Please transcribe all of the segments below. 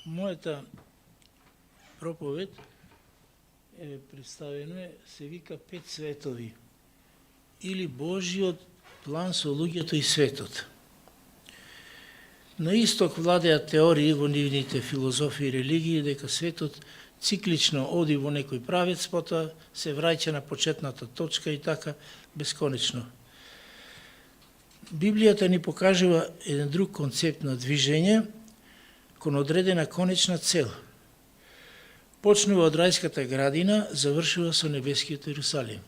Моята проповед е представена, се вика Пет светови или Божиот план со луѓето и светот. На исток владеат теории во нивните филозофии и религии дека светот циклично оди во некој правец, потоа се враќа на почетната точка и така бесконечно. Библијата ни покажува еден друг концепт на движење кон одредена конечна цел. Почнува од рајската градина, завршува со небескиот Ерусалим.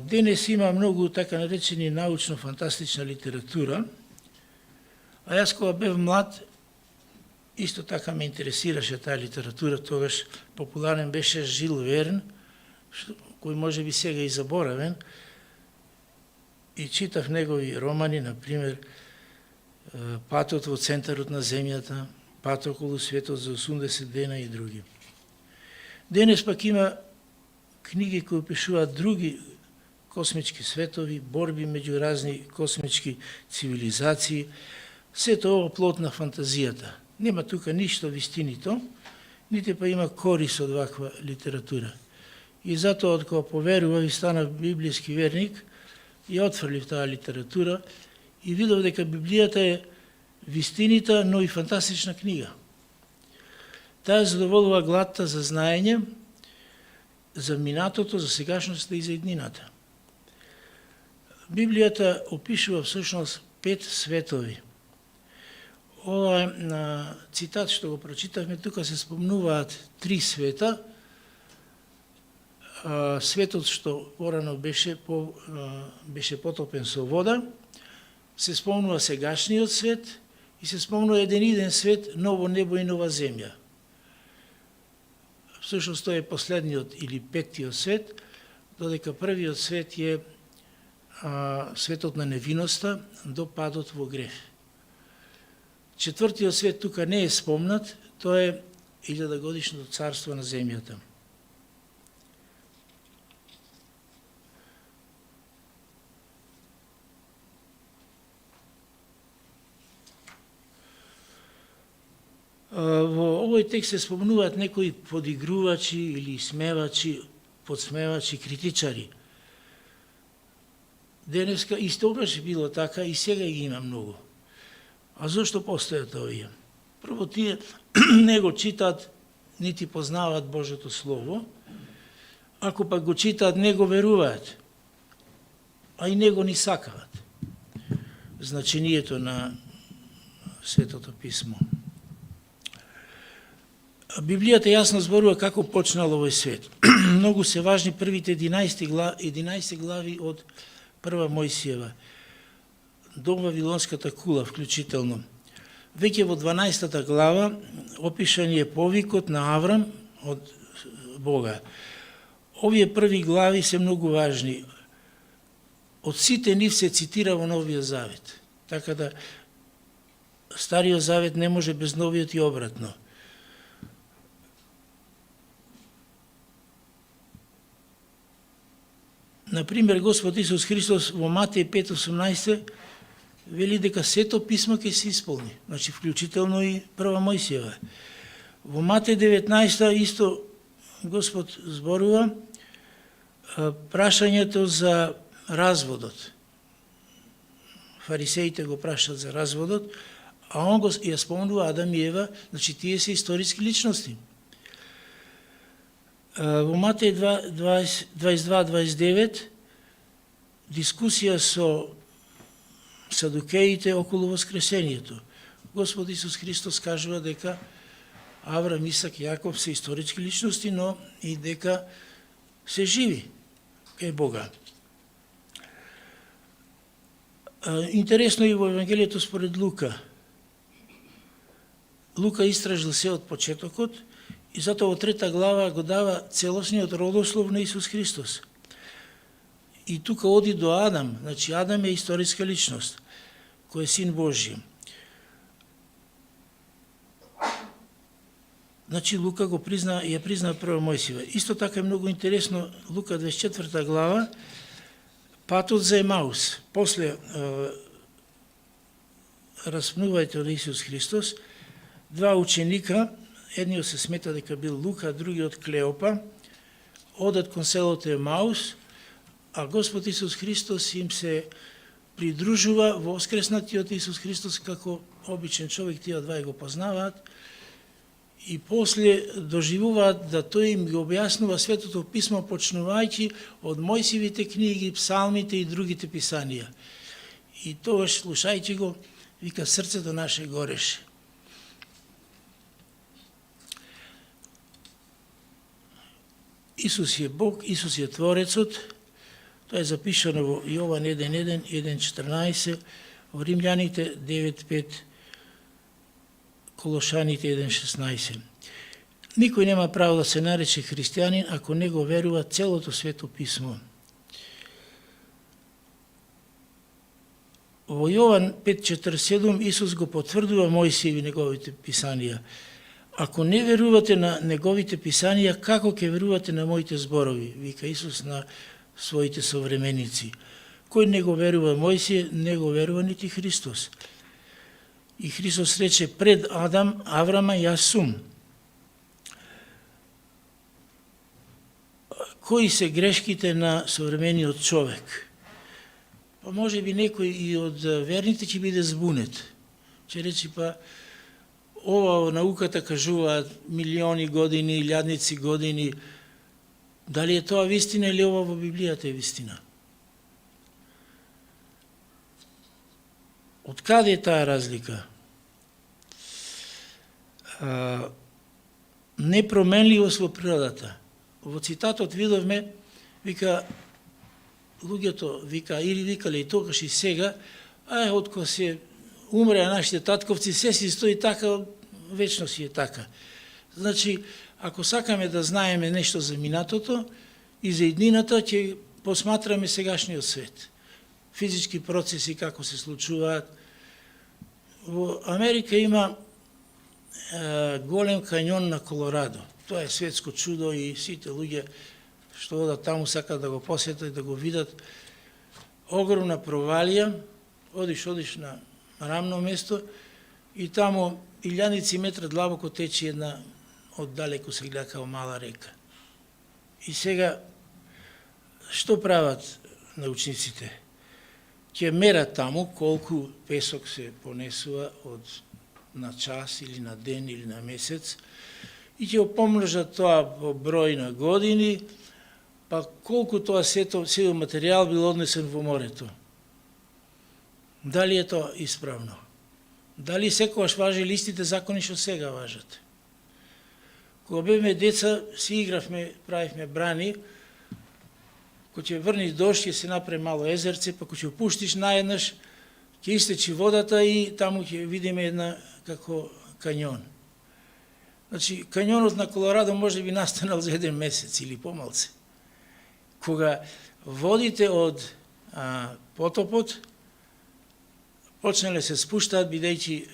Денес има многу така наречени научно-фантастична литература, а јас кога бев млад, исто така ме интересираше таа литература, тогаш популарен беше Жил Верн, кој може би сега и заборавен, и читав негови романи, например, Патот во центарот на земјата, Пат околу светот за 80 дена и други. Денес пак има книги кои опишуваат други космички светови, борби меѓу разни космички цивилизации, сето ово плод на фантазијата. Нема тука ништо вистинито, нити па има корис од ваква литература. И затоа, од кога поверував и станав библијски верник, и отфрлив таа литература и видов дека Библијата е вистинита, но и фантастична книга. Таа задоволува гладта за знаење, за минатото, за сегашноста и за иднината. Библијата опишува всушност 5 светови. Ова е цитат што го прочитавме, тука се спомнуваат 3 света. Светот што порано беше потопен со вода, се спомнува сегашниот свет и се спомнува еден свет, ново небо и нова земја. Всушност тој е последниот или петтиот свет, додека првиот свет е светот на невиноста до падот во грев. Четвртиот свет тука не е спомнат, тоа е 1000-годишното царство на земјата. Во овој текст се спомнуваат некои подигрувачи или смевачи, подсмевачи, критичари. Денеска истогаш било така и сега ги има многу. А зошто постојат овие? Прво, тие не го читаат, нити познаваат Божјото Слово, ако пак го читаат, не го веруваат, а и не го ни сакаат. Значението на Светото писмо. Библијата јасно зборува како почнал овој свет. Многу се важни првите 11 глави од Прва Мојсиева, до Вавилонската кула вклучително. Веќе во 12 глава опишан е повикот на Аврам од Бога. Овие први глави се многу важни. Од сите нив се цитира во Новиот Завет. Така да Стариот Завет не може без Новиот и обратно. Например, Господ Исус Христос во Матеј 5:18 вели дека сето писмо ќе се исполни, значи вклучително и Прва Мојсиева. Во Матеј 19 исто Господ зборува прашањето за разводот. Фарисеите го прашаат за разводот, а он го ја спомнува Адам и Ева, значи тие се историски личности. Во Матеј 22-29 дискусија со садукеите околу воскресението. Господ Исус Христос кажува дека Аврам, Исак, Јаков се исторички личности, но и дека се живи кај Бога. Интересно и во Евангелието според Лука. Лука истражил се од почетокот и затоа во 3 глава го дава целосниот родослов на Исус Христос. И тука оди до Адам, значи Адам е историска личност, кој е син Божи. Значи Лука ја призна Прва Мојсиева. Исто така е многу интересно Лука 24 глава, патот за Емаус. После распнувањето на Исус Христос, два ученика, едниот се смета дека бил Лука, другиот Клеопа, одат кон селото Емаус, а Господ Исус Христос им се придружува, воскреснатиот Исус Христос како обичен човек, тие два го познаваат, и после доживуваат да тој им ги објаснува Светото Писмо, почнувајќи од Мојсиевите книги, псалмите и другите писанија. И тогаш, слушајќи го, вика, срцето наше гореше. Исус е Бог, Исус е Творецот, тоа е запишано во Јован 1.1, 1.14, во Римљаните 9.5, Колошаните 1.16. Никој нема право да се нарече христијанин ако не го верува целото Свето Писмо. Во Јован 5.47 Исус го потврдува Мојсиев и неговите писанија. Ако не верувате на неговите писанија, како ќе верувате на моите зборови? Вика Исус на своите современици. Кој не го верува Мојсие, не го верува нити Христос. И Христос рече, пред Адам, Аврама, јас сум. Кои се грешките на современиот човек? Па може би некој и од верните ќе биде збунет. Ќе речи, па ова науката кажуваат милиони години, илјадници години. Дали е тоа вистина или ова во Библијата е вистина? Од каде е таа разлика? Непроменливост во природата. Во цитатот видовме, вика, луѓето вика, или викале и тогаш и сега, откога се умреа нашите татковци, се си стои така, вечно си е така. Значи, ако сакаме да знаеме нешто за минатото и за иднината, ќе посматраме сегашниот свет. Физички процеси како се случуваат. Во Америка има голем кањон на Колорадо. Тоа е светско чудо и сите луѓе што одат таму сакат да го посетат и да го видат. Огромна провалија, одиш на рамно место и таму илјадници метра длабоко тече една оддалеку се гледа као мала река. И сега, што прават научниците? Ќе мерат таму колку песок се понесува на час или на ден или на месец и ќе помножат тоа во број на години, па колку тоа сето материјал бил однесен во морето. Дали е тоа исправно? Дали секогаш важи истите закони што сега важат? Кога бевме деца, си игравме, правивме брани, кога ќе врни дожд, ќе се направи мало езерце, па кога ќе пуштиш наеднаш, ќе истечи водата и таму ќе видиме една како кањон. Значи, кањонот на Колорадо може би настанал за еден месец или помалце. Кога водите од потопот почнале се спуштаат, бидејќи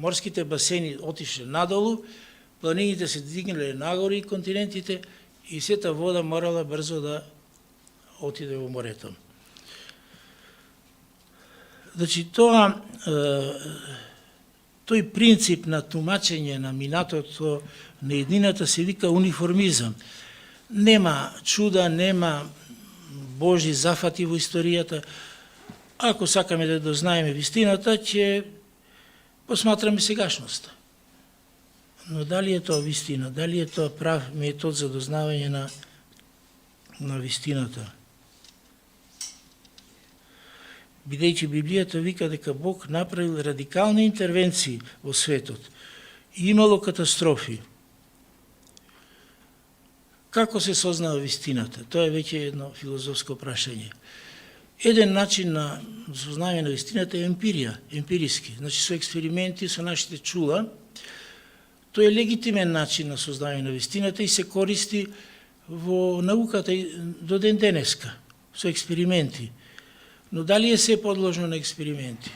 морските басени отишле надолу, планините се дигнале нагоре и континентите и сета вода морала брзо да отиде во морето. Значи, тој принцип на тумачење на минатото на еднината се вика униформизам. Нема чуда, нема Божи зафати во историјата. Ако сакаме да дознаеме вистината, ќе посматраме сегашноста. Но дали е тоа вистина? Дали е тоа прав метод за дознавање на вистината? Бидејќи Библијата вика дека Бог направил радикални интервенции во светот и имало катастрофи. Како се сознава вистината? Тоа е веќе едно филозофско прашање. Еден начин на сознавање на вистината е емпирија, емпириски, значи со експерименти, со нашите чула. Тој е легитимен начин на сознавање на вистината и се користи во науката до ден денеска, со експерименти. Но дали е се подложено на експерименти?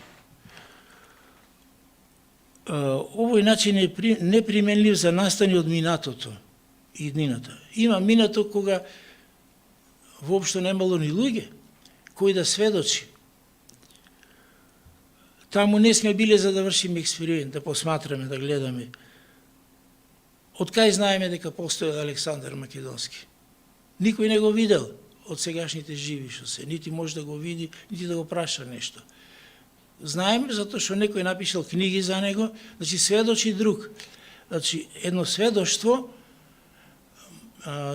Овој начин е неприменлив за настани од минатото и иднината. Има минато кога воопшто немало ни луѓе кои да сведочи. Таму не сме биле за да вршиме експеримент, да посматраме, да гледаме. Од кај знаеме дека постоел Александар Македонски? Никој не го видел од сегашните живи што се, нити може да го види, нити да го праша нешто. Знаеме затоа што некој напишал книги за него, значи сведочи друг. Значи едно сведоштво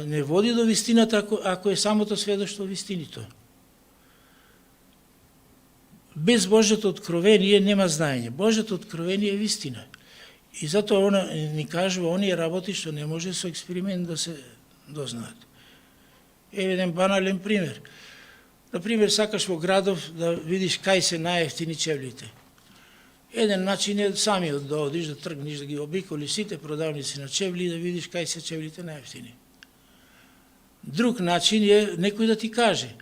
не води до вистината ако е самото сведоштво вистинито. Без Божјото откровение нема знаење. Божјото откровение е вистина. И затоа она ни кажува оние работи што не може со експеримент да се дознаат. Еве еден банален пример. Например, сакаш во градов да видиш кај се најефтини чевлите. Еден начин е самиот да одиш, да тргнеш, да ги обиколиш сите продавници на чевли и да видиш кај се чевлите најефтини. Друг начин е некој да ти каже.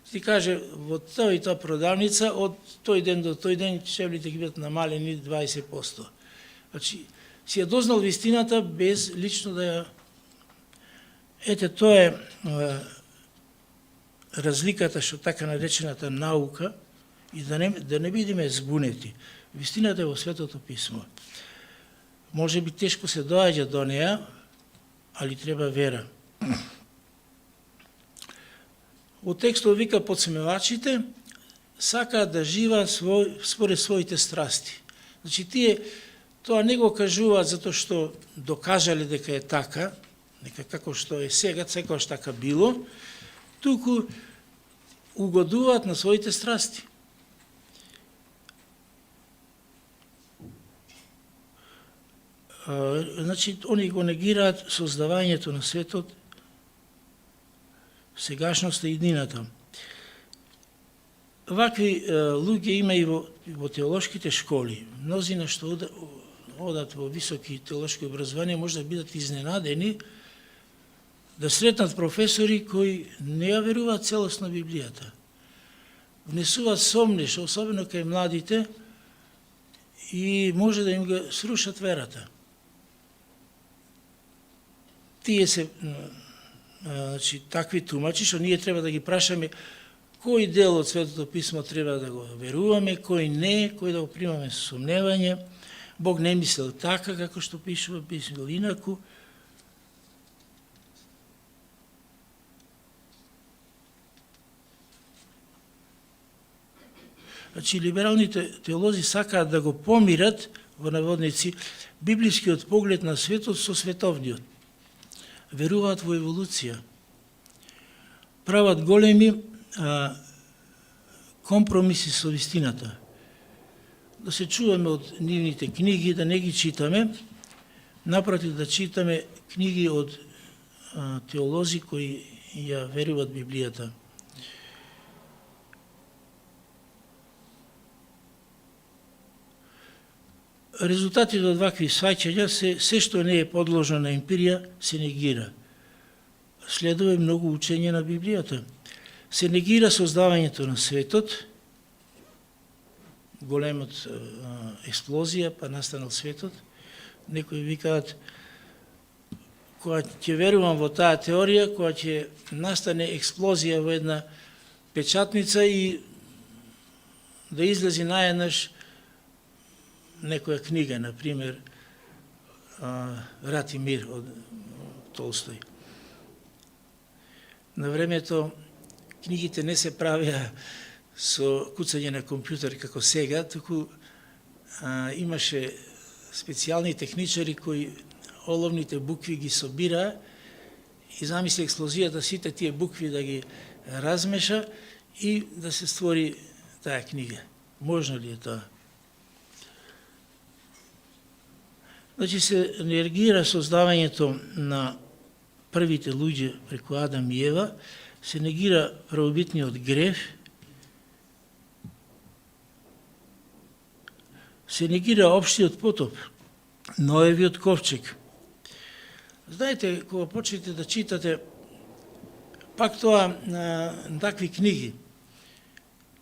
Ти каже, во тој и тој продавница, од тој ден до тој ден чевлите ќе бидат намалени 20%. Значи, си ја дознал вистината без лично да ја... Ете, тоа е разликата што така наречената наука и да не бидеме збунети. Вистината е во Светото Писмо. Може би тешко се доаѓа до неа, али треба вера. Во текстот вика подсмевачите сакаат да живеат според своите страсти. Значи тие тоа не го кажуваат затоа што докажале дека е така, дека како што е сега, секогаш така било, туку угодуваат на своите страсти. Значи, они го негираат создавањето на светот, сегашноста и иднината. Вакви луѓе има и во теолошките школи. Мнозина што одат во високи теолошки образование може да бидат изненадени да сретнат професори кои не ја веруваат целосно Библијата. Внесуваат сомнеш, особено кај младите, и може да им го срушат верата. Тие се значи, такви тумачи, што ние треба да ги прашаме кој дел од Светото Писмо треба да го веруваме, кој не, кој да го примаме со сомневање. Бог не мислел така, како што пишува, мислел инаку. Значи, либералните теолози сакаат да го помират, во наводници, библискиот поглед на светот со световниот. Веруваат во еволуција. Прават големи компромиси со вистината. Да се чуваме од нивните книги, да не ги читаме, напротив да читаме книги од теолози кои ја веруваат Библијата. Резултатите од вакви сваќања се што не е подложено на емпирија се негира. Следува многу учење на Библијата. Се негира создавањето на светот, големот експлозија, па настанал светот. Некои викаат, кога ќе верувам во таа теорија, кога ќе настане експлозија во една печатница и да излези наеднаш некоја книга, например, Рат и мир од Толстој. На времето книгите не се правеа со куцање на компјутер како сега, туку имаше специјални техничари кои оловните букви ги собираа и замисли експлозијата сите тие букви да ги размеша и да се створи таа книга. Можно ли е тоа? Значи се негира создавањето на првите луѓе преку Адам и Ева, се негира првобитниот грев, се негира општиот потоп, Ноевиот ковчег. Знаете, кога почнете да читате пак тоа на такви книги,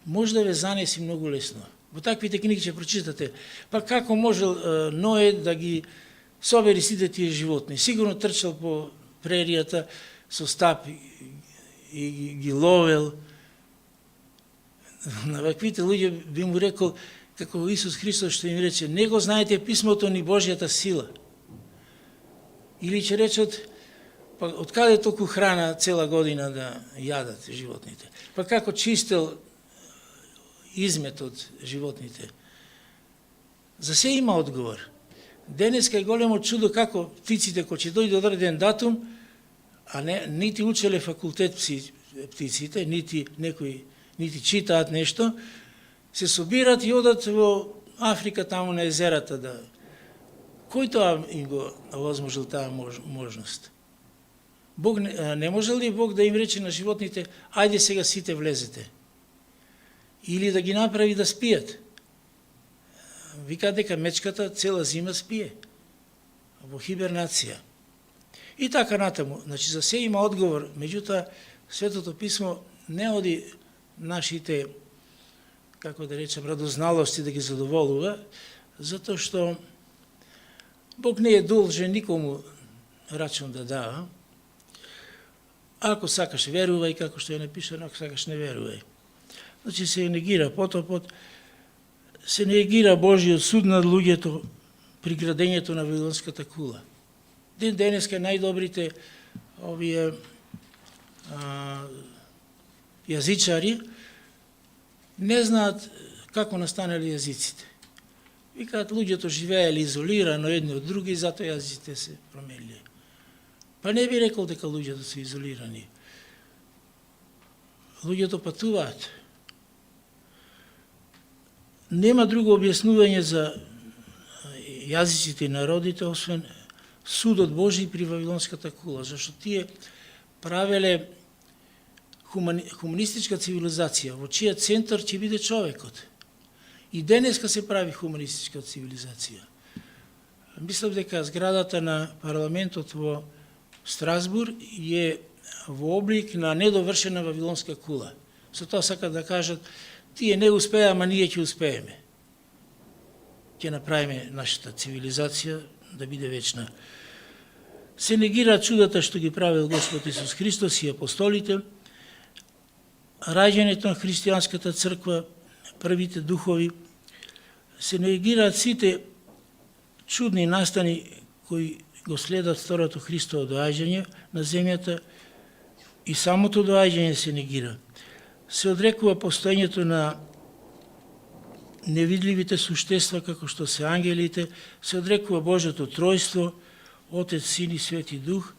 може да ве занеси многу лесно. Во таквите книги ќе прочитате, па како можел Ное да ги собери сите тие животни. Сигурно трчал по преријата со стап и ги ловел. На ваквите луѓе би му рекол, како Исус Христос што им рече, не го знаете писмото ни Божјата сила. Или ќе речат, па откаде толку храна цела година да јадат животните? Па како чистел измет од животните? За се има одговор. Денеска е големо чудо како птиците кои ќе дојде одреден датум, а нити учеле факултет птиците, нити читаат нешто, се собират и одат во Африка, таму на езерата да... Кој тоа им го возможил таа можност? Бог не може ли Бог да им рече на животните, ајде сега сите влезете? Или да ги направи да спијат? Вика дека мечката цела зима спие во хибернација. И така натаму. Значи, за се има одговор, меѓутоа, Светото Писмо не оди нашите, како да речем, радозналости да ги задоволува, затоа што Бог не е должен никому рачун да дава. Ако сакаш верувај, како што е напишано, ако сакаш не верувај. Значи се негира потопот, се негира Божиот суд над луѓето при градењето на Вавилонската кула. Денеска најдобрите овие јазичари не знаат како настанали јазиците. Викаат, луѓето живееле изолирано едни од други, затоа јазиците се промениле. Па не би рекол дека луѓето се изолирани. Луѓето патуваат. Нема друго објаснување за јазиците и народите, освен судот Божи при Вавилонската кула, зашто тие правеле хуманистичка цивилизација, во чија центар ќе биде човекот. И денеска се прави хуманистичка цивилизација. Мислам дека зградата на парламентот во Страсбург е во облик на недовршена Вавилонска кула. Со тоа сакат да кажат, тие не успеа, ама ние ќе успееме. Ќе направиме нашата цивилизација да биде вечна. Се негира чудата што ги правил Господ Исус Христос и апостолите, раѓањето на христијанската црква, првите духови, се негираат сите чудни настани кои го следат второто Христово доаѓање на земјата и самото доаѓање се негира. Се одрекува постоењето на невидливите суштества како што се ангелите, се одрекува Божјото тројство, Отец, Син и Свети Дух.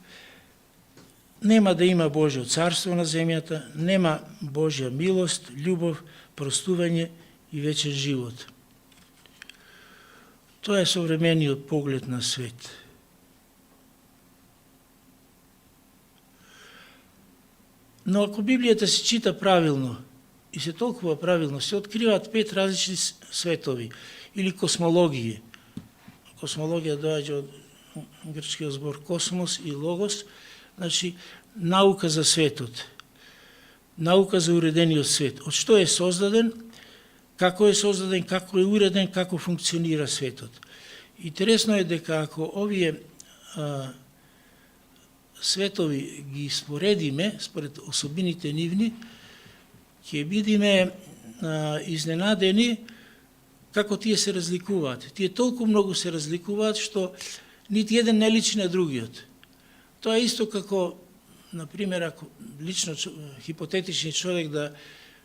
Нема да има Божјо царство на земјата, нема Божја милост, љубов, простување и вечен живот. Тоа е современиот поглед на свет. Но ако Библијата се чита правилно и се толкува правилно, се откриваат 5 различни светови или космологии. Космологија доаѓа од грчкиот збор космос и логос, значи наука за светот, наука за уредениот свет. Од што е создаден, како е уреден, како функционира светот. Интересно е дека ако овие светови ги споредиме според особините нивни, ќе бидеме изненадени како тие се разликуваат. Тие толку многу се разликуваат што нити еден не личи на другиот. Тоа е исто како, например, ако лично хипотетични човек да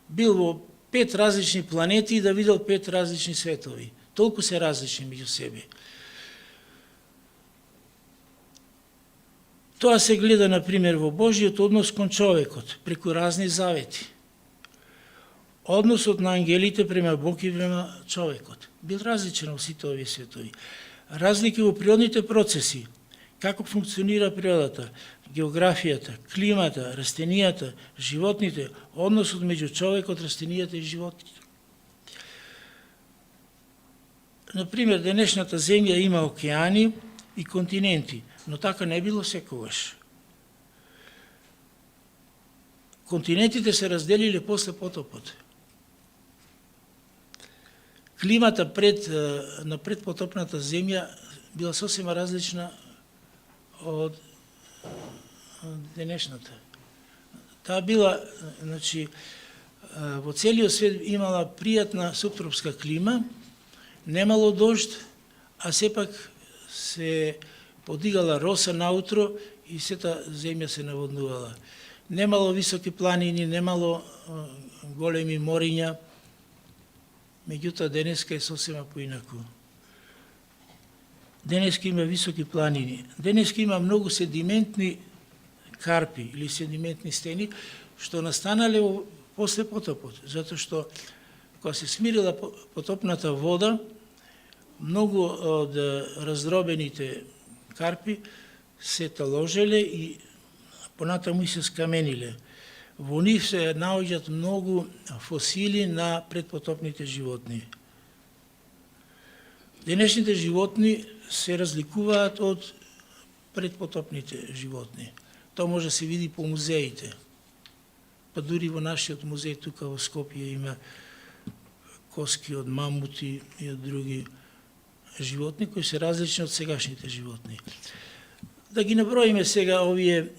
бил во 5 различни планети и да видел 5 различни светови. Толку се различни меѓу себе. Тоа се гледа, например, во Божиот однос кон човекот, преку разни завети. Односот на ангелите према Бог и према човекот бил различен во сите овие светови. Разлики во природните процеси, како функционира природата, географијата, климата, растенијата, животните, односот меѓу човекот, растенијата и животните. Например, денешната земја има океани и континенти, но така не било секогаш. Континентите се разделиле после потопот. Климата на предпотопната земја била сосема различна од денешната. Таа била, значи, во целиот свет имала пријатна субтропска клима, немало дожд, а сепак се подигала роса наутро и сета земја се наводнувала. Немало високи планини, немало големи мориња, меѓутоа денеска е сосема поинаку. Денеска има високи планини. Денеска има многу седиментни карпи или седиментни стени, што настанале после потопот, затоа што кога се смирила потопната вода, многу од раздробените карпи се таложеле и понатаму и се скамениле. Во нив се наоѓаат многу фосили на предпотопните животни. Денешните животни се разликуваат од предпотопните животни. Тоа може да се види по музеите. Па дури во нашиот музеј тука во Скопје има коски од мамути и од други животни кои се различни од сегашните животни. Да ги наброиме сега овие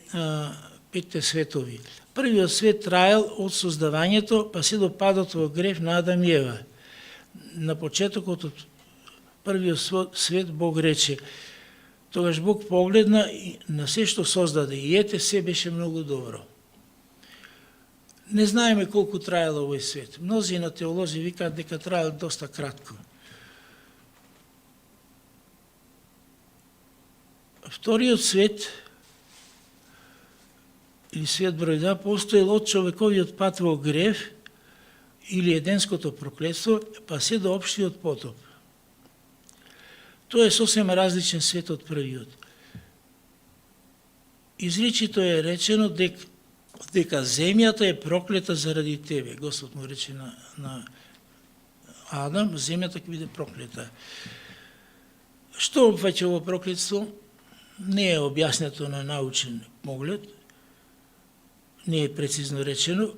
петте светови. Првиот свет траел од создавањето па се до падот во грев на Адам и Ева. На почетокот од првиот свет Бог рече: тогаш Бог погледна на се што создаде и ете се беше многу добро. Не знаеме колку траел овој свет. Мнози на теолози викаат дека траел доста кратко. Вториот свет, или свет број 2, постоел од човековиот пат во грев или еденското проклетство, па се до општиот потоп. Тоа е сосема различен свет од првиот. Изричито е речено дека земјата е проклета заради тебе. Господ му рече на Адам, земјата ќе биде проклета. Што опфаќа ово проклетство? Не е објаснето на научен поглед, не е прецизно речено.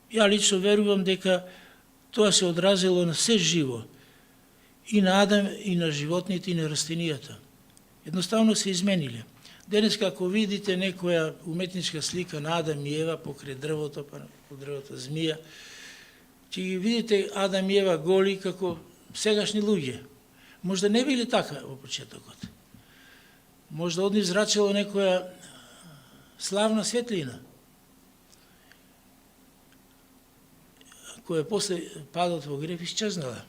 Ја лично верувам дека тоа се одразило на се живо, и на Адам, и на животните, и на растенијата. Едноставно се измениле. Денеска, ако видите некоја уметничка слика на Адам и Ева покрај дрвото, па по дрвото змија, ќе ги видите Адам и Ева голи како сегашни луѓе. Можда не били така во почетокот. Можда од нив зрачело некоја славна светлина, која после падот во грев исчезнала.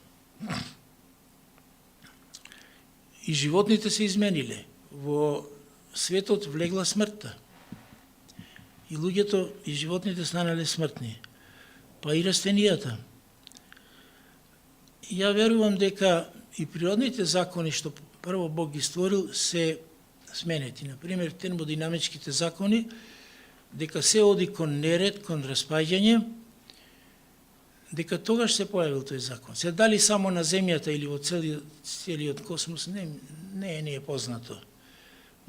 И животните се измениле. Во светот влегла смртта. И луѓето и животните станале смртни. Па и растенијата. Ја верувам дека и природните закони што прво Бог ги створил се сменети. Например, термодинамичките закони, дека се оди кон неред, кон распаѓање, дека тогаш се појавил тој закон. Се дали само на земјата или во целиот космос, не е познато.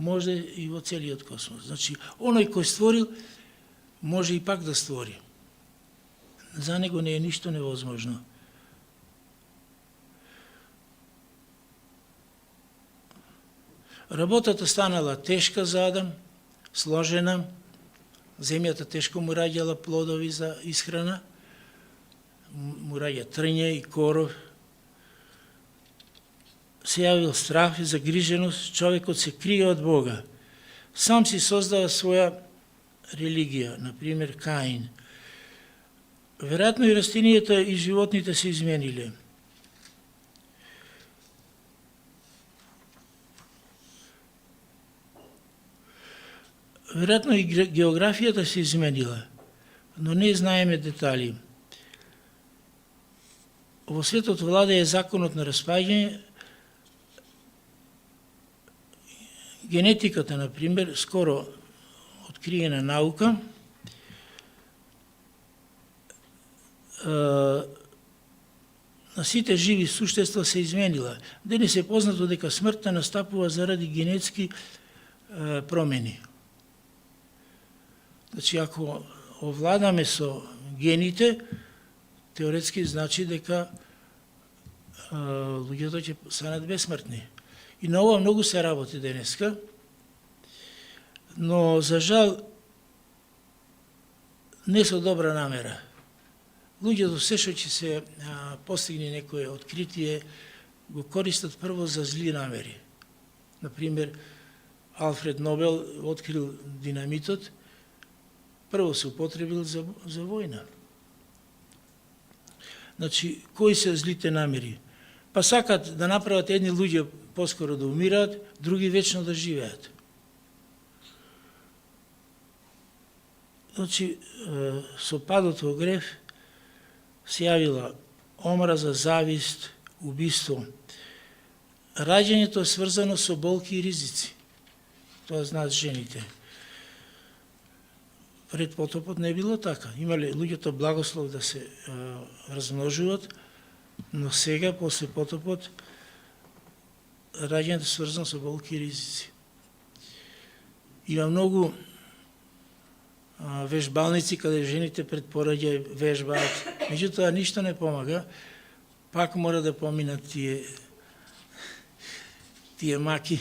Може и во целиот космос. Значи, оној кој створил, може и пак да створи. За него не е ништо невозможно. Работата станала тешка за Адам, сложена, земјата тешко му раѓала плодови за исхрана, му раѓа трња и коров. Се јавил страх и загриженост, човекот се крие од Бога. Сам си создава своја религија, например Каин. Веројатно и растенијата и животните се измениле. Веројатно и географијата се изменила, но не знаеме детали. Во светот владее законот на распаѓање. Генетиката, например, скоро откриена наука, на сите живи суштества се изменила. Денес е познато дека смртта настапува заради генетски промени. Значи, ако овладаме со гените, теоретски значи дека луѓето ќе станат бесмртни. И на ова многу се работи денеска, но за жал не со добра намера. Луѓето се што ќе се постигне некое откритие, го користат прво за зли намери. Например, Алфред Нобел открил динамитот, прво се употребил за војна. Значи, кои се злите намери? Па сакат да направат едни луѓе поскоро да умираат, други вечно да живеат. Значи, со падот во грев се јавила омраза, завист, убиство. Раѓањето е сврзано со болки и ризици. Тоа знаат жените. Пред потопот не било така. Имале луѓето благослов да се размножуват, но сега, после потопот, раѓањето е сврзано со болки и ризици. Има многу вежбалници каде жените пред пораѓај вежбаат, меѓутоа ништо не помага, пак мора да поминат тие маки.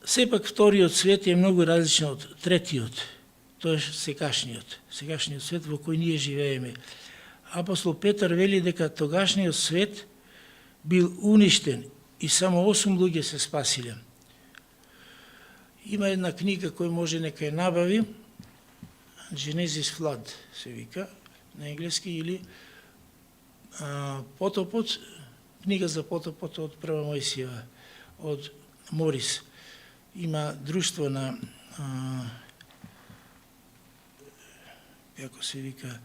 Сепак вториот свет е многу различен од третиот, тоа е сегашниот свет во кој ние живееме. Апостол Петар вели дека тогашниот свет бил уништен и само 8 луѓе се спасиле. Има една книга која може нека ја набави, Genesis Flood се вика на енглески, или Потопот, книга за потопот од Прва Мојсиева, од Морис. Има друштво на како се вика,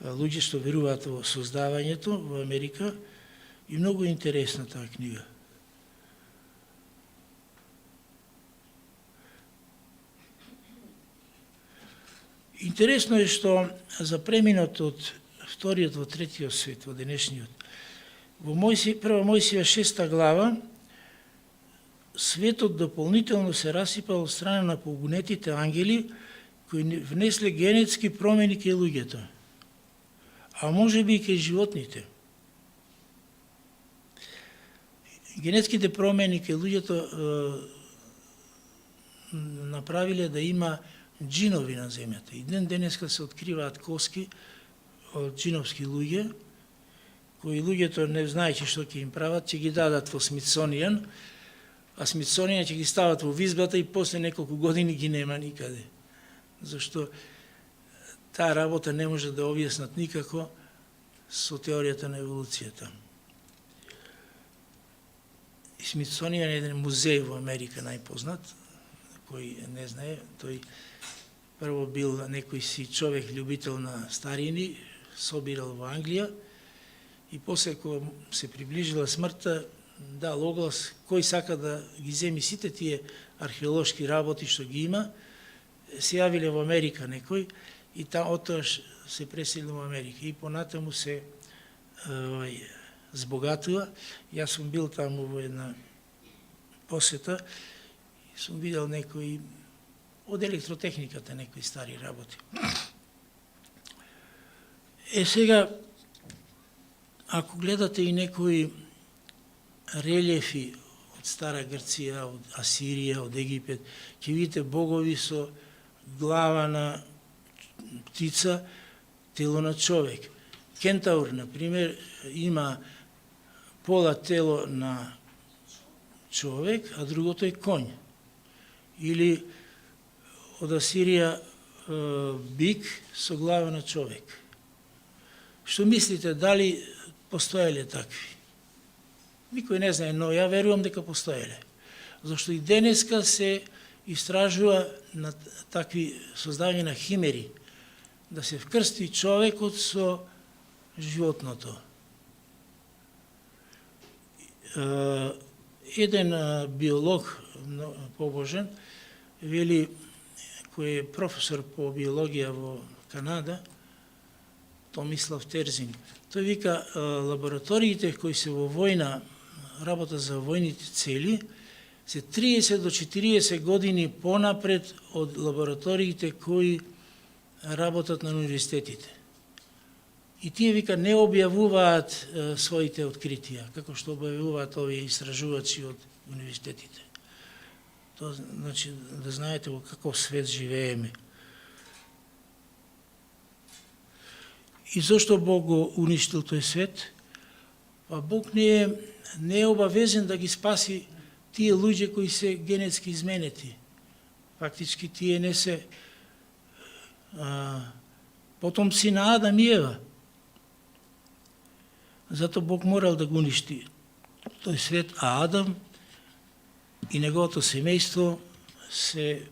луѓе што веруваат во создавањето во Америка, и многу интересна таа книга. Интересно е што за преминот од вториот во третиот свет, во денешниот, во Прва Мојсија 6 глава, светот дополнително се расипал од страна на побунетите ангели, кои внесле генетски промени кај луѓето, а може би и кај животните. Генетските промени кај луѓето направиле да има джинови на земјата. И денеска се откриваат коски од джиновски луѓе, кои луѓето не знаејќи што ќе им прават, ќе ги дадат во Смитсонијан, а Смитсонијан ќе ги стават во визбата и после неколку години ги нема никаде. Зашто таа работа не може да објаснат никако со теоријата на еволуцијата. И Смитсонијан е еден музеј во Америка најпознат, кој не знае, тој прво бил некој си човек љубител на старини, собирал во Англија, и после кога се приближила смртта, дал оглас кој сака да ги земи сите тие археолошки работи што ги има, се јавиле во Америка некој, и оттоаш се преселил во Америка. И понатаму се збогатува. Јас сум бил таму во една посета, и сум видел некои од електротехниката, некои стари работи. Сега, ако гледате и некои релјефи од Стара Грција, од Асирија, од Египет, ќе видите богови со глава на птица, тело на човек. Кентаур, например, има пола тело на човек, а другото е конј. Или од Асирија бик со глава на човек. Што мислите, дали постоеле такви? Никој не знае, но ја верувам дека постоеле. Зашто и денеска се истражува на такви создавања на химери, да се вкрсти човекот со животното. Еден биолог побожен вели, кој е професор по биологија во Канада, Томислав Терзин, тој вика, лабораториите кои се во војна, работа за војните цели, се 30 до 40 години понапред од лабораториите кои работат на универзитетите. И тие, вика, не објавуваат своите откритија, како што објавуваат овие истражувачи од универзитетите. Тоа значи да знаете во каков свет живееме. И зошто Бог го уништил тој свет? Па Бог не е обавезен да ги спаси тие луѓе кои се генетски изменети. Фактички тие не се потомци на Адам и Ева. Зато Бог морал да го уништи тој свет, а Адам и неговото семејство се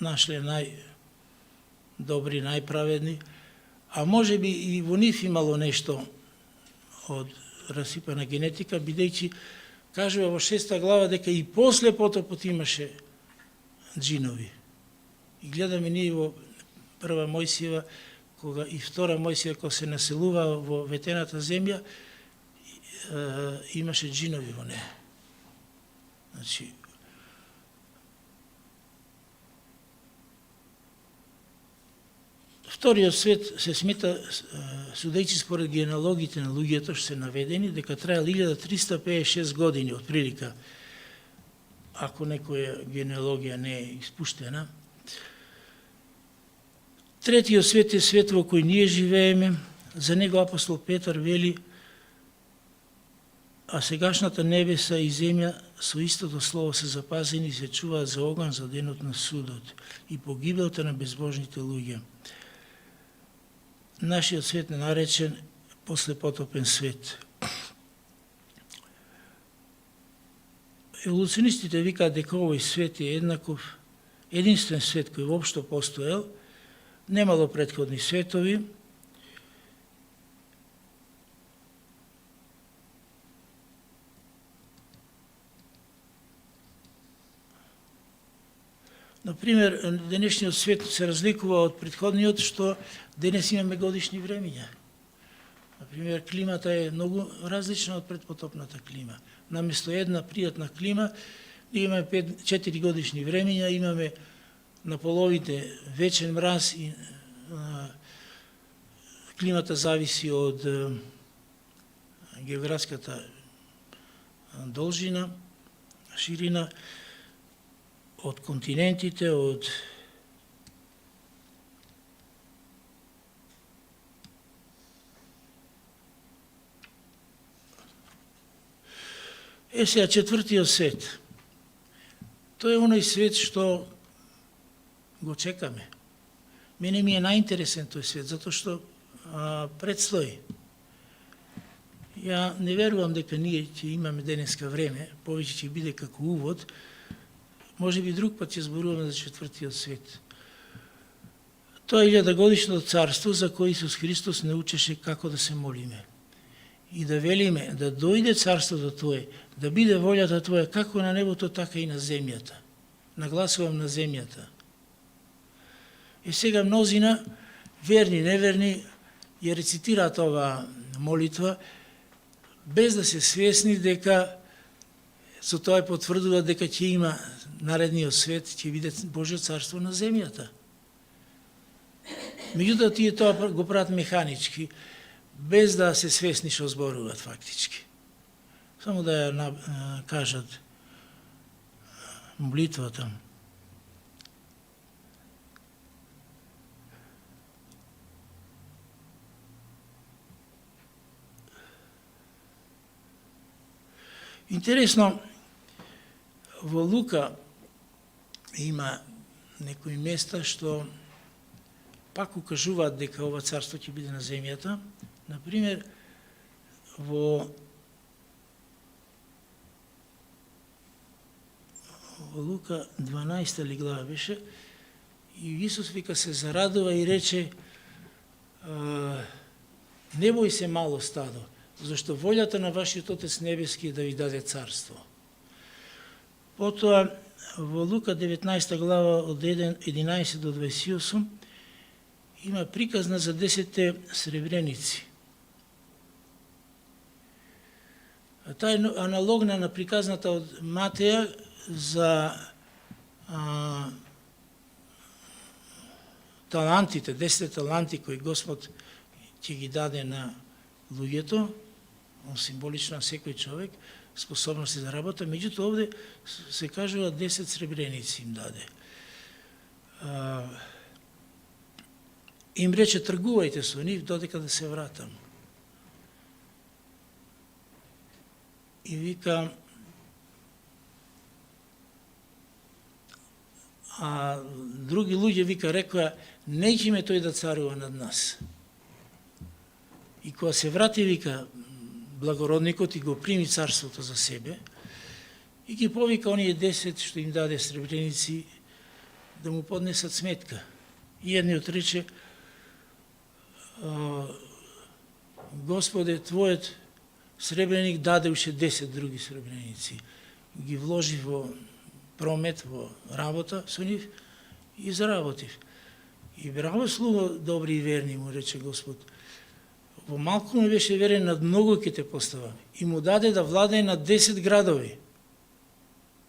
нашле најдобри, најправедни, а може би и во нив имало нешто од расипана генетика, бидејќи кажува во 6 глава дека и после потопот имаше джинови. И гледаме ние во прва Мојсиева, кога и втора Мојсиева, кога се населува во ветената земја, имаше джинови во неја. Значи, вториот свет се смета, судејќи според генеалогите на луѓето што се наведени, дека траел 1356 години од прилика, ако некоја генеалогија не е испуштена. Третиот свет е свет во кој ние живееме. За него апостол Петар вели: а сегашната небеса и земја со истото слово се запазени и се чуваат за оган за денот на судот и погибелта на безбожните луѓе. Нашиот свет е наречен послепотопен свет. Еволуционистите викаат дека овој свет е единствен свет кој воопшто постоел, немало претходни светови. Например, денешниот свет се разликува од претходниот, што денес имаме годишни времиња. Например, климата е многу различна од предпотопната клима. Наместо една пријатна клима, имаме 4 годишни времиња, имаме на половите вечен мраз и климата зависи од географската должина, ширина, од континентите, од сега четвртиот свет. Тој е оној свет што го чекаме. Мене ми е најинтересен тој свет, затоа што предстои. Ја не верувам дека ние ќе имаме денеска време, повеќе ќе биде како увод. Може би друг пат ќе зборуваме за четвртиот свет. Тоа е 1000-годишното царство за кој Исус Христос не учеше како да се молиме. И да велиме да дојде царството Твое, да биде волјата Твоја како на небото, така и на земјата. Нагласувам на земјата. И сега мнозина, верни, неверни, ја рецитираат оваа молитва, без да се свесни дека со тоа потврдува дека ќе има наредниот свет, ќе биде Божјо царство на земјата. Меѓутоа, тие тоа го прават механички, без да се свесни што зборуваат фактички. Само да ја кажат молитвата. Интересно, во Лука има некои места што пак укажуваат дека ова царство ќе биде на земјата. Например, во Лука 12 глава беше, и Исус вика се зарадува и рече: не бој се мало стадо, зашто волјата на вашиот Отец Небески е да ви даде царство. Потоа, во Лука 19 глава од 11 до 28 има приказна за 10 сребреници. Таа е аналогна на приказната од Матеја за талантите, 10 таланти кои Господ ќе ги даде на луѓето, символично на секој човек, способности за работа, меѓутоа овде се кажува 10 сребреници им даде. им рече тргувајте со нив додека да се вратам. И вика, а други луѓе вика рекоа, неќеме тој да царува над нас. И кога се врати, вика, благородникот и го прими царството за себе, и ги повика оние 10 што им даде сребреници да му поднесат сметка. И едниот рече, Господе, твојот сребреник даде уште 10 други сребреници. Ги вложи во промет, во работа со нив и заработив. И браво слуго, добри и верни, му рече Господ. Во малку му беше верен, над многу ќе те поставам. И му даде да владее над 10 градови.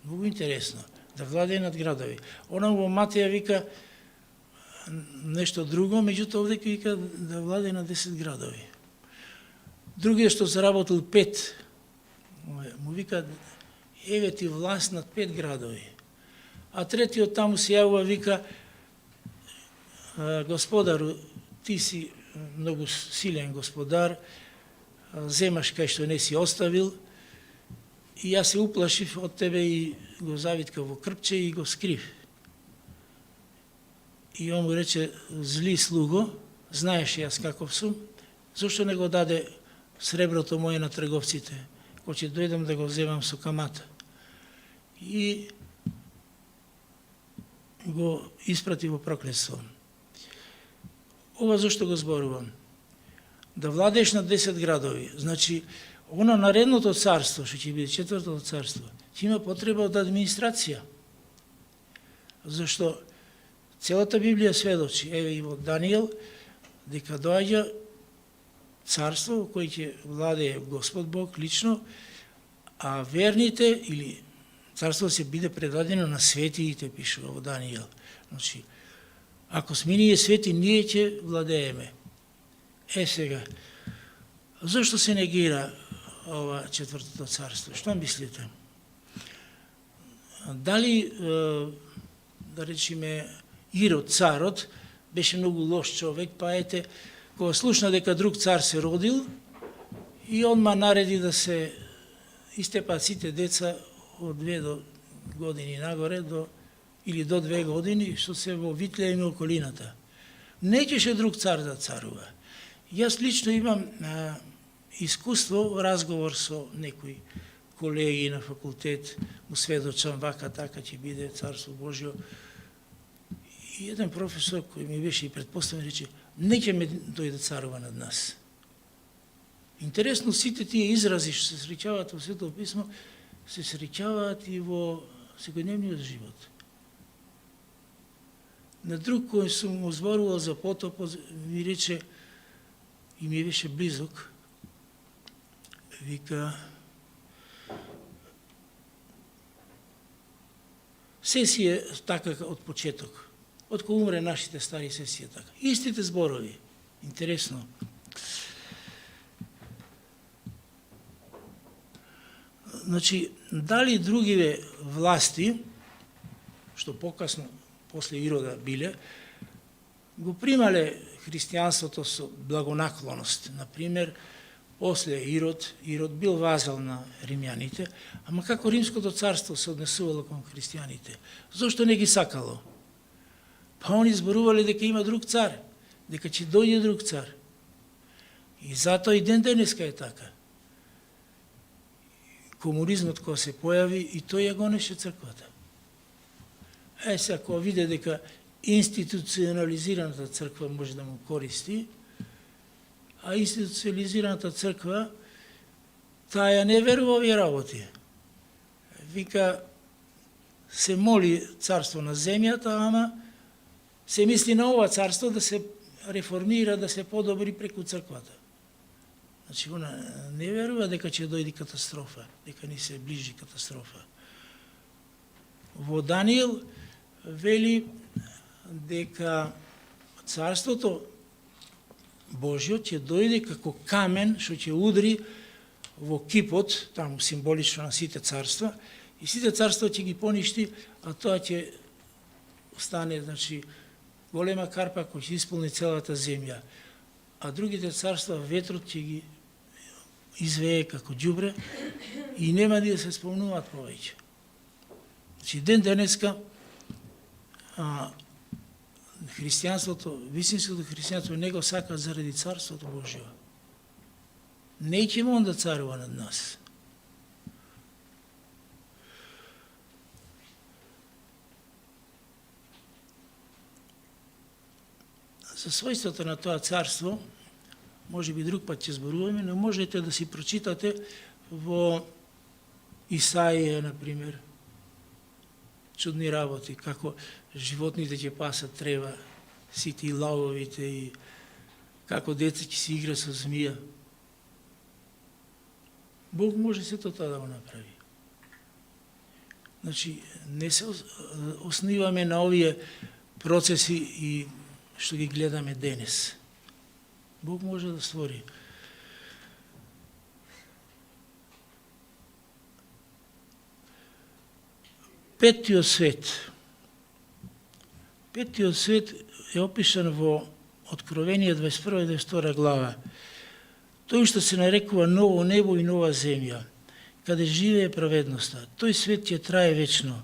Многу интересно, да владее над градови. Она во Матеја вика нешто друго, меѓутоа овде вика да владее над 10 градови. Другиот што заработил 5, му вика, еве ти власт над 5 градови. А третиот таму се јавува, вика, Господару, ти си многу силен господар, земаш кај што не си оставил, и јас се уплашив од тебе и го завитка во крпче и го скрив. И он му рече, зли слуго, знаеш јас каков сум, зашто не го даде среброто моје на трговците, кој ќе дојдам да го земам со камата. И го испрати во проклетство. Ова зашто го зборувам? Да владееш на 10 градови, значи, оно наредното царство, што ќе биде четвртото царство, ќе има потреба од администрација. Зашто целата Библија сведочи, еве и во Данијел, дека доаѓа царство во кој ќе владее Господ Бог лично, а верните или царство се биде предадено на светиите, пишува во Данијел. Значи, ако сме ние свети, ние ќе владееме. Сега, зашто се негира ова четвртото царство? Што мислите? Дали, да речеме, Ирод, царот, беше многу лош човек, па ете, кога слушна дека друг цар се родил, и одма нареди да се истепат сите деца од 2 години нагоре, или до 2 години, што се во Витлеем и околината. Не ќеше друг цар да царува. Јас лично имам искуство, разговор со некои колеги на факултет, му сведочам вака, така ќе биде Царство Божјо. И еден професор кој ми беше и предпоставен рече, не ќе ме дојде царува над нас. Интересно, сите тие изрази што се среќаваат во Светото писмо, се среќаваат и во секојдневниот живот. На друг кој сум му зборувал за потопот, ми рече, и ми беше близок, вика, се си е така од почеток. Од кога умре нашите стари, се си е така. Истите зборови. Интересно. Значи, дали другиве власти, што покасно, после Ирода биле, го примале христијанството со благонаклоност. Например, после Ирод бил вазал на римјаните, ама како Римското царство се однесувало кон христијаните? Зошто не ги сакало? Па они зборувале дека има друг цар, дека ќе дојде друг цар. И затоа и ден денеска е така. Комунизмот кога се појави, и тој ја гонеше црквата. Сега, кога виде дека институционализираната црква може да му користи, а институционализираната црква, таа не верува овие работи. Вика, се моли царство на земјата, ама се мисли на ова царство да се реформира, да се подобри преку црквата. Значи, она не верува дека ќе дојде катастрофа, дека ни се ближи катастрофа. Во Данијел вели дека царството Божјо ќе дојде како камен што ќе удри во кипот, таму символично на сите царства, и сите царства ќе ги поништи, а тоа ќе стане, значи, голема карпа која ќе исполни целата земја. А другите царства ветрот ќе ги извее како ѓубре и нема да се спомнуваат повеќе. Значи, ден денеска христијанството, вистинското христијанство не го сака заради царството Божјо. Не ќе он да царува над нас. За својството на тоа царство, може би друг пат ќе зборуваме, но можете да си прочитате во Исаија, например, чудни работи, како животните ќе пасат трева, сите и лавовите, и како деца ќе си игра со змија. Бог може сето тоа да го направи. Значи, не се основиваме на овие процеси и што ги гледаме денес. Бог може да створи. Петтиот свет. Петтиот свет е опишан во Откровение 21 и 22 глава. Тој што се нарекува ново небо и нова земја, каде живее праведноста. Тој свет ќе трае вечно.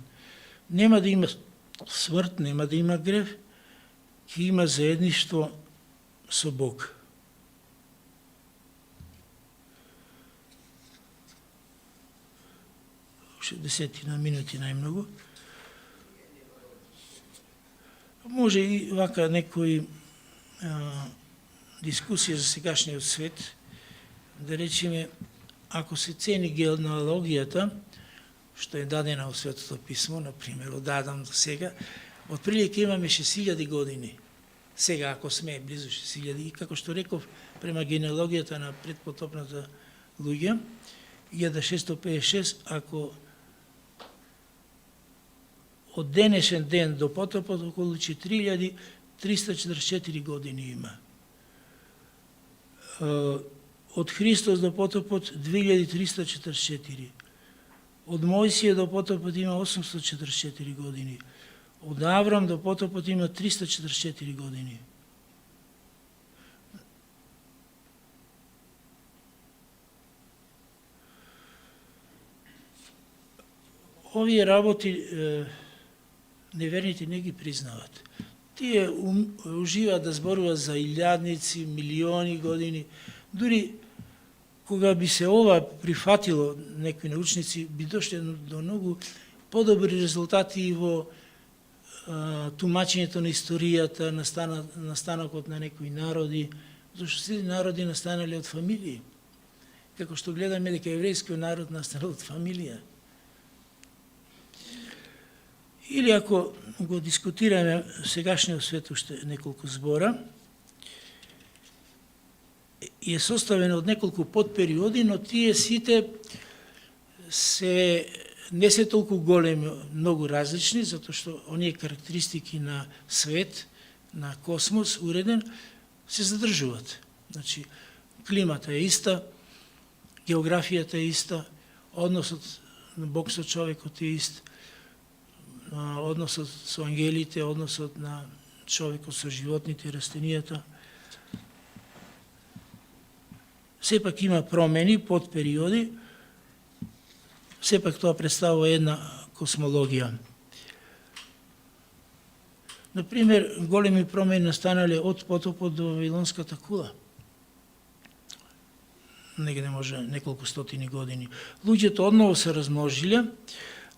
Нема да има смрт, нема да има грев, ќе има заедништво со Бог. Уште 10 минути најмногу. Може и вака некои дискусија за сегашниот свет, да речеме, ако се цени генеалогијата, што е дадена во Светото писмо, например, од Адам до сега, отприлike имаме 6000 години. Сега, ако сме близу 6000, и како што реков, према генеалогијата на предпотопната луѓе, 1656, ако од денешен ден до потопот околу 4344 години има. Од Христос до потопот 2344. Од Мојсија до потопот има 844 години. Од Аврам до потопот има 344 години. Овие работи неверните не ги признават. Тие уживаат да зборуваат за илјадници, милиони години. Дури кога би се ова прифатило, некои научници би дошле до многу подобри резултати и во тумачењето на историјата, настанокот на некои народи, зашто сите народи настанале од фамилии. Како што гледаме дека еврејскиот народ настанал од фамилија. Или ако го дискутираме сегашниот свет уште неколку збора, е составен од неколку подпериоди, но тие сите не се толку големи, многу различни, затоа што оние карактеристики на свет, на космос, уреден, се задржуваат. Значи, климата е иста, географијата е иста, односот на Бог со човекот е ист, односот со ангелите, односот на човекот со животните и растенијата. Сепак има промени, подпериоди, сепак тоа представува една космологија. Например, големи промени настанале од потопот до Вавилонската кула. Негде може неколку стотини години. Луѓето одново се размножиле,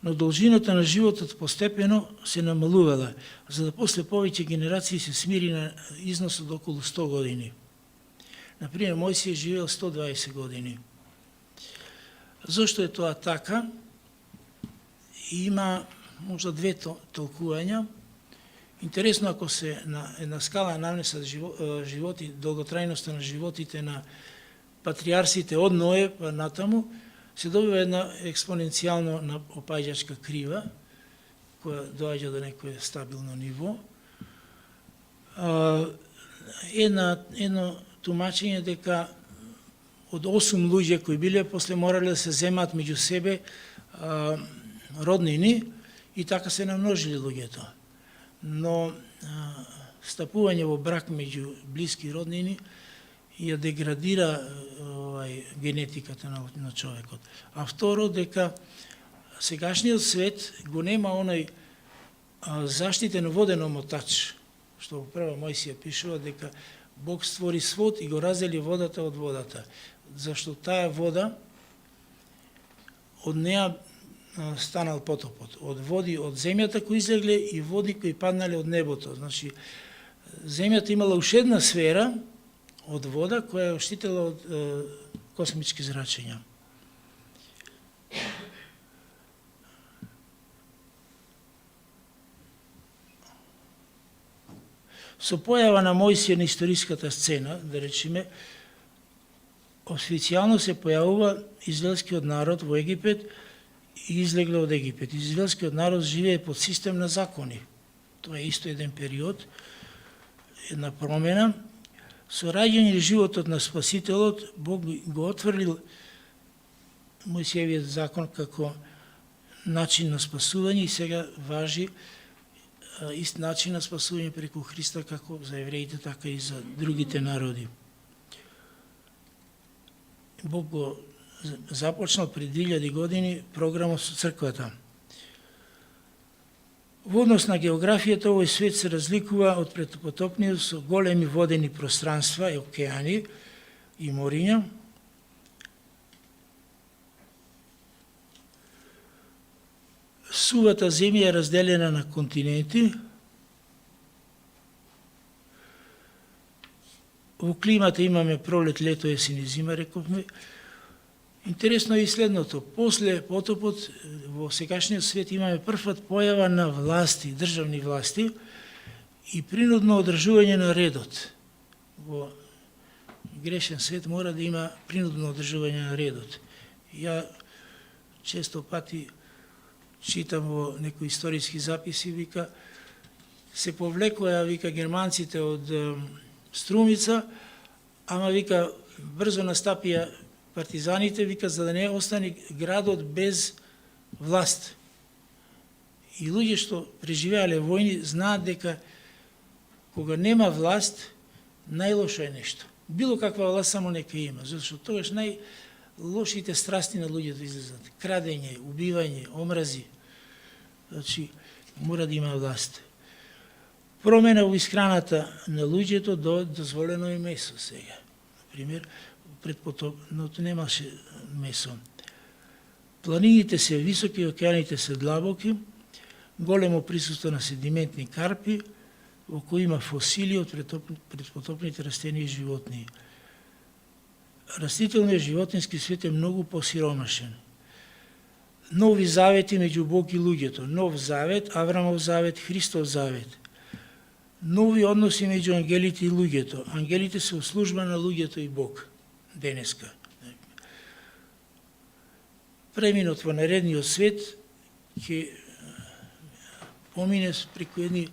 но должината на животот постепено се намалувала, за да после повеќе генерации се смири на износ од околу 100 години. Например, Мојсија живеел 120 години. Зошто е тоа така? Има можда две толкувања. Интересно, ако се на една скала нанесат животи, долготрајноста на животите на патриарсите од Ное па натаму, се добива една експоненцијално опаѓачка крива, која доаѓа до некое стабилно ниво. Едно тумачење дека од 8 луѓе кои биле, после морале да се земат меѓу себе роднини и така се намножиле луѓето. Но стапување во брак меѓу блиски роднини ја деградира генетиката на човекот. А второ, дека сегашниот свет го нема оној заштитен воден омотач, што во прва Мојсија пишува дека Бог створи свод и го раздели водата од водата, зашто таа вода од неа станал потопот, од води од земјата кои излегле и води кои паднале од небото. Значи, земјата имала уште една сфера од вода која ја штитела од космички зрачења. Со појава на Мојсија на историската сцена, да речеме, официјално се појавува израелскиот народ во Египет и излегле од Египет. Израелскиот народ живее под систем на закони. Тоа е исто еден период, една промена. Со раѓање животот на Спасителот, Бог го отврлил Мојсиевиот закон како начин на спасување и сега важи ист начин на спасување преку Христа како за евреите, така и за другите народи. Бог го започнал пред 2000 години програмот со црквата. Во однос на географијата, овој свет се разликува од претпотопниот со големи водени пространства и океани и мориња. Сувата земја е разделена на континенти. Во климата имаме пролет, лето, есен и зима, рековме. Интересно е и следното. После потопот во сегашниот свет имаме првпат појава на власти, државни власти и принудно одржување на редот. Во грешен свет мора да има принудно одржување на редот. Ја често пати читам во некои историски записи, вика, се повлекоја, вика, германците од Струмица, ама, вика, брзо настапија партизаните, вика, за да не остане градот без власт. И луѓе што преживеале војни знаат дека кога нема власт, најлошо е нешто. Било каква власт само нека има, зашто тогаш лошите страсти на луѓето излезат. Крадење, убивање, омрази. Значи, мора да има власт. Промена во исхраната на луѓето до дозволено е месо сега. Например, пред потопното немаше месо. Планините се високи, океаните се длабоки, големо присуство на седиментни карпи, во кои има фосили од предпотопните растени и животни. Растителниот животински свет е многу посиромашен. Нови завети меѓу Бог и луѓето, нов завет, Аврамов завет, Христов завет. Нови односи меѓу ангелите и луѓето. Ангелите се во служба на луѓето и Бог денеска. Преминот во наредниот свет ќе помине преку едни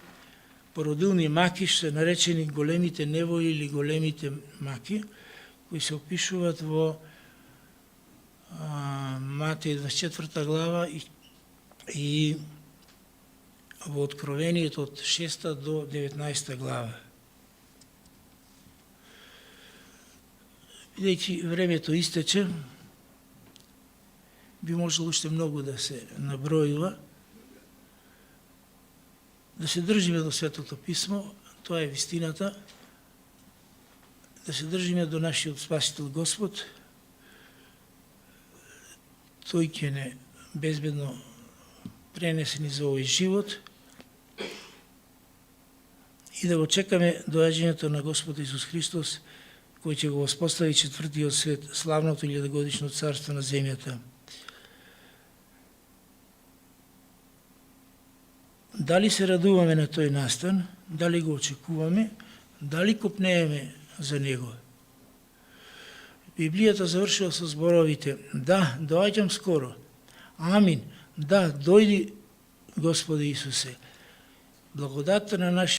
породилни маки, што се наречени големите неволи или големите маки, кои се опишуваат во Матеј 24 глава и во Откровението од 6 до 19 глава. Бидејќи времето истече, би можело уште многу да се набројува, да се држиме до Светото Писмо, тоа е вистината, да се држиме до нашиот Спасител Господ, тој ќе не безбедно пренесени за овој живот и да го чекаме доаѓањето на Господ Исус Христос, кој ќе го воспостави четвртиот свет, славното 1000-годишно царство на земјата. Дали се радуваме на тој настан, дали го очекуваме, дали копнееме за него? Библијата завршува со зборовите: да, доаѓам скоро. Амин. Да, дојди, Господи Исусе. Благодатта на нашиот